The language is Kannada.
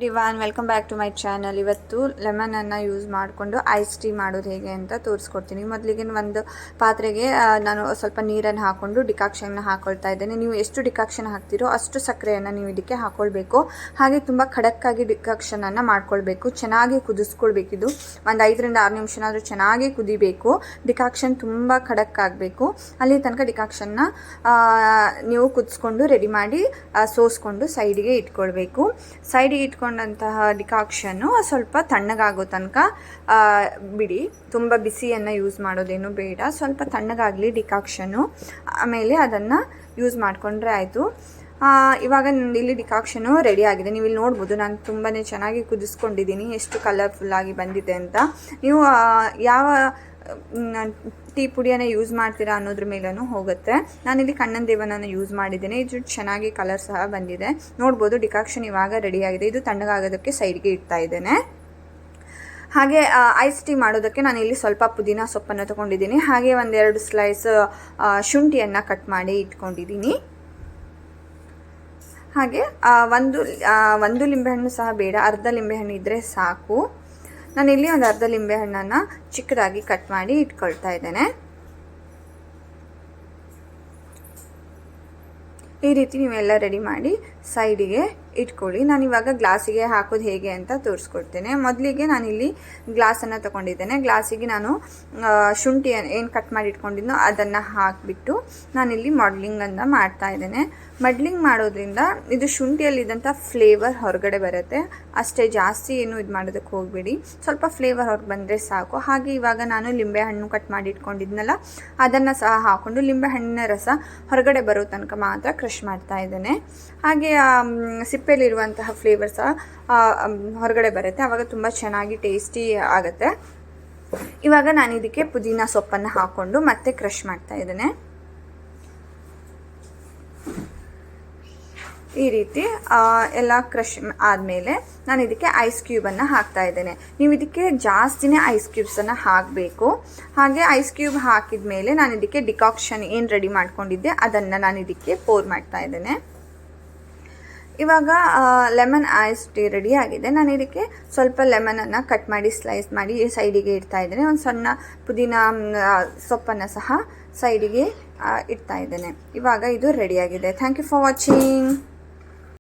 Everyone welcome back to my channel. ಇವತ್ತು ಲೆಮನನ್ನು ಯೂಸ್ ಮಾಡಿಕೊಂಡು ಐಸ್ ಟೀ ಮಾಡೋದು ಹೇಗೆ ಅಂತ ತೋರಿಸ್ಕೊಡ್ತೀನಿ. ಮೊದಲಿಗೆ ಒಂದು ಪಾತ್ರೆಗೆ ನಾನು ಸ್ವಲ್ಪ ನೀರನ್ನು ಹಾಕ್ಕೊಂಡು ಡಿಕಾಕ್ಷನ್ನ ಹಾಕ್ಕೊಳ್ತಾ ಇದ್ದೇನೆ. ನೀವು ಎಷ್ಟು ಡಿಕಾಕ್ಷನ್ ಹಾಕ್ತೀರೋ ಅಷ್ಟು ಸಕ್ಕರೆಯನ್ನು ನೀವು ಇದಕ್ಕೆ ಹಾಕ್ಕೊಳ್ಬೇಕು. ಹಾಗೆ ತುಂಬ ಖಡಕ್ಕಾಗಿ ಡಿಕಾಕ್ಷನನ್ನು ಮಾಡ್ಕೊಳ್ಬೇಕು. ಚೆನ್ನಾಗಿ ಕುದಿಸ್ಕೊಳ್ಬೇಕಿದು. ಒಂದು 5 ರಿಂದ 6 ನಿಮಿಷನಾದರೂ ಚೆನ್ನಾಗಿ ಕುದಿಬೇಕು. ಡಿಕಾಕ್ಷನ್ ತುಂಬ ಖಡಕ್ಕಾಗಬೇಕು. ಅಲ್ಲಿ ತನಕ ಡಿಕಾಕ್ಷನ್ನ ನೀವು ಕುದಿಸ್ಕೊಂಡು ರೆಡಿ ಮಾಡಿ ಸೋಸ್ಕೊಂಡು ಸೈಡಿಗೆ ಇಟ್ಕೊಳ್ಬೇಕು. ಸೈಡಿಗೆ ಇಟ್ಕೊಂಡಂತಹ ಡಿಕಾಕ್ಷನ್ನು ಸ್ವಲ್ಪ ತಣ್ಣಗಾಗೋ ತನಕ ಬಿಡಿ. ತುಂಬ ಬಿಸಿಯನ್ನು ಯೂಸ್ ಮಾಡೋದೇನು ಬೇಡ. ಸ್ವಲ್ಪ ತಣ್ಣಗಾಗಲಿ ಡಿಕಾಕ್ಷನ್ನು, ಆಮೇಲೆ ಅದನ್ನು ಯೂಸ್ ಮಾಡಿಕೊಂಡ್ರೆ ಆಯಿತು. ಇವಾಗ ಇಲ್ಲಿ ಡಿಕಾಕ್ಷನು ರೆಡಿ ಆಗಿದೆ. ನೀವು ಇಲ್ಲಿ ನೋಡ್ಬೋದು, ನಾನು ತುಂಬಾ ಚೆನ್ನಾಗಿ ಕುದಿಸ್ಕೊಂಡಿದ್ದೀನಿ. ಎಷ್ಟು ಕಲರ್ಫುಲ್ಲಾಗಿ ಬಂದಿದೆ ಅಂತ. ನೀವು ಯಾವ ಟೀ ಪುಡಿಯನ್ನು ಯೂಸ್ ಮಾಡ್ತೀರಾ ಅನ್ನೋದ್ರ ಮೇಲೂ ಹೋಗುತ್ತೆ. ನಾನಿಲ್ಲಿ ಕಣ್ಣನ್ ದೇವನನ್ನು ಯೂಸ್ ಮಾಡಿದ್ದೇನೆ. ಇದು ಚೆನ್ನಾಗಿ ಕಲರ್ ಸಹ ಬಂದಿದೆ. ನೋಡ್ಬೋದು ಡಿಕಾಕ್ಷನ್ ಇವಾಗ ರೆಡಿಯಾಗಿದೆ. ಇದು ತಣ್ಣಗಾಗೋದಕ್ಕೆ ಸೈಡ್ಗೆ ಇಡ್ತಾ ಇದ್ದೇನೆ. ಹಾಗೆ ಐಸ್ ಟೀ ಮಾಡೋದಕ್ಕೆ ನಾನು ಇಲ್ಲಿ ಸ್ವಲ್ಪ ಪುದೀನ ಸೊಪ್ಪನ್ನು ತೊಗೊಂಡಿದ್ದೀನಿ. ಹಾಗೆ 1-2 ಸ್ಲೈಸ್ ಶುಂಠಿಯನ್ನು ಕಟ್ ಮಾಡಿ ಇಟ್ಕೊಂಡಿದ್ದೀನಿ. ಹಾಗೆ ಒಂದು ಲಿಂಬೆಹಣ್ಣು ಸಹ ಬೇಡ, ಅರ್ಧ ಲಿಂಬೆಹಣ್ಣು ಇದ್ದರೆ ಸಾಕು. ನಾನಿಲ್ಲಿ ಒಂದು ಅರ್ಧ ಲಿಂಬೆಹಣ್ಣನ್ನು ಚಿಕ್ಕದಾಗಿ ಕಟ್ ಮಾಡಿ ಇಟ್ಕೊಳ್ತಾ ಇದ್ದೇನೆ. ಈ ರೀತಿ ನೀವೆಲ್ಲ ರೆಡಿ ಮಾಡಿ ಸೈಡಿಗೆ ಇಟ್ಕೊಳ್ಳಿ. ನಾನಿವಾಗ ಗ್ಲಾಸಿಗೆ ಹಾಕೋದು ಹೇಗೆ ಅಂತ ತೋರಿಸ್ಕೊಡ್ತೇನೆ. ಮೊದಲಿಗೆ ನಾನಿಲ್ಲಿ ಗ್ಲಾಸನ್ನು ತೊಗೊಂಡಿದ್ದೇನೆ. ಗ್ಲಾಸಿಗೆ ನಾನು ಶುಂಠಿಯನ್ನು ಏನು ಕಟ್ ಮಾಡಿ ಇಟ್ಕೊಂಡಿದ್ನೋ ಅದನ್ನು ಹಾಕಿಬಿಟ್ಟು ನಾನಿಲ್ಲಿ ಮಾಡಲಿಂಗನ್ನು ಮಾಡ್ತಾ ಇದ್ದೇನೆ. ಮಡ್ಲಿಂಗ್ ಮಾಡೋದ್ರಿಂದ ಇದು ಶುಂಠಿಯಲ್ಲಿದ್ದಂಥ ಫ್ಲೇವರ್ ಹೊರಗಡೆ ಬರುತ್ತೆ. ಅಷ್ಟೇ, ಜಾಸ್ತಿ ಏನು ಇದು ಮಾಡೋದಕ್ಕೆ ಹೋಗಬೇಡಿ. ಸ್ವಲ್ಪ ಫ್ಲೇವರ್ ಹೊರಗೆ ಬಂದರೆ ಸಾಕು. ಹಾಗೆ ಇವಾಗ ನಾನು ಲಿಂಬೆಹಣ್ಣು ಕಟ್ ಮಾಡಿ ಇಟ್ಕೊಂಡಿದ್ನಲ್ಲ ಅದನ್ನು ಸಹ ಹಾಕ್ಕೊಂಡು ಲಿಂಬೆಹಣ್ಣಿನ ರಸ ಹೊರಗಡೆ ಬರೋ ತನಕ ಮಾತ್ರ ಕ್ರಷ್ ಮಾಡ್ತಾ ಇದ್ದೇನೆ. ಹಾಗೆ ಸಿಪ್ಪೆಯಲ್ಲಿರುವಂತಹ ಫ್ಲೇವರ್ ಸಹ ಹೊರಗಡೆ ಬರುತ್ತೆ. ಆವಾಗ ತುಂಬ ಚೆನ್ನಾಗಿ ಟೇಸ್ಟಿ ಆಗುತ್ತೆ. ಇವಾಗ ನಾನು ಇದಕ್ಕೆ ಪುದೀನ ಸೊಪ್ಪನ್ನು ಹಾಕ್ಕೊಂಡು ಮತ್ತೆ ಕ್ರಷ್ ಮಾಡ್ತಾ ಇದ್ದೇನೆ. ಈ ರೀತಿ ಎಲ್ಲ ಕ್ರಷ್ ಆದಮೇಲೆ ನಾನು ಇದಕ್ಕೆ ಐಸ್ ಕ್ಯೂಬನ್ನು ಹಾಕ್ತಾ ಇದ್ದೇನೆ. ನೀವು ಇದಕ್ಕೆ ಜಾಸ್ತಿನೇ ಐಸ್ ಕ್ಯೂಬ್ಸನ್ನು ಹಾಕಬೇಕು. ಹಾಗೆ ಐಸ್ ಕ್ಯೂಬ್ ಹಾಕಿದ ಮೇಲೆ ನಾನು ಇದಕ್ಕೆ ಡಿಕಾಕ್ಷನ್ ಏನು ರೆಡಿ ಮಾಡ್ಕೊಂಡಿದ್ದೆ ಅದನ್ನು ನಾನು ಇದಕ್ಕೆ ಪೋರ್ ಮಾಡ್ತಾ ಇದ್ದೇನೆ. ಇವಾಗ ಲೆಮನ್ ಐಸ್ ಟೀ ರೆಡಿ ಆಗಿದೆ. ನಾನು ಇದಕ್ಕೆ ಸ್ವಲ್ಪ ಲೆಮನನ್ನು ಕಟ್ ಮಾಡಿ ಸ್ಲೈಸ್ ಮಾಡಿ ಸೈಡಿಗೆ ಇಡ್ತಾ ಇದ್ದೇನೆ. ಒಂದು ಸಣ್ಣ ಪುದೀನ ಸೊಪ್ಪನ್ನು ಸಹ ಸೈಡಿಗೆ ಇಡ್ತಾ ಇದ್ದೇನೆ. ಇವಾಗ ಇದು ರೆಡಿಯಾಗಿದೆ. Thank you for watching.